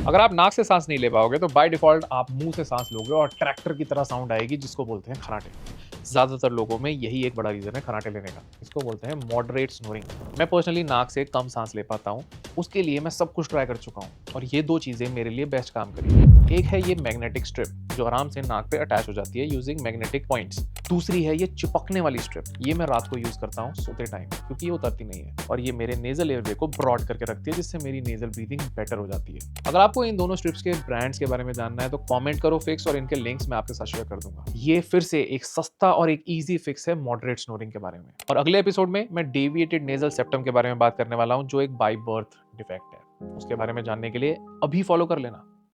अगर आप नाक से सांस नहीं ले पाओगे तो बाय डिफॉल्ट आप मुंह से सांस लोगे और ट्रैक्टर की तरह साउंड आएगी, जिसको बोलते हैं खर्राटे। ज्यादातर लोगों में यही एक बड़ा रीजन है खर्राटे लेने का। इसको बोलते हैं मॉडरेट स्नोरिंग। मैं पर्सनली नाक से कम सांस ले पाता हूँ। उसके लिए मैं सब कुछ ट्राई कर चुका हूँ और ये दो चीजें मेरे लिए बेस्ट काम करी है। एक है ये मैग्नेटिक स्ट्रिप जो आराम से नाक पे अटैच हो जाती है यूजिंग मैग्नेटिक पॉइंट्स। दूसरी है ये चिपकने वाली स्ट्रिप। ये मैं रात को यूज करता हूँ सोते टाइम, क्योंकि ये उतरती नहीं है और ये मेरे नेजल एयरवे को ब्रॉड करके रखती है, जिससे मेरी नेजल ब्रीथिंग बेटर हो जाती है। अगर आपको इन दोनों स्ट्रिप्स के ब्रांड्स के बारे में जानना है तो कमेंट करो फिक्स, और इनके लिंक्स मैं आपके साथ शेयर कर दूंगा। ये फिर से एक सस्ता और एक इजी फिक्स है मॉडरेट स्नोरिंग के बारे में। और अगले एपिसोड में मैं डेविएटेड नेजल सेप्टम के बारे में बात करने वाला हूँ, जो एक बाय बर्थ डिफेक्ट है। उसके बारे में जानने के लिए अभी फॉलो कर लेना।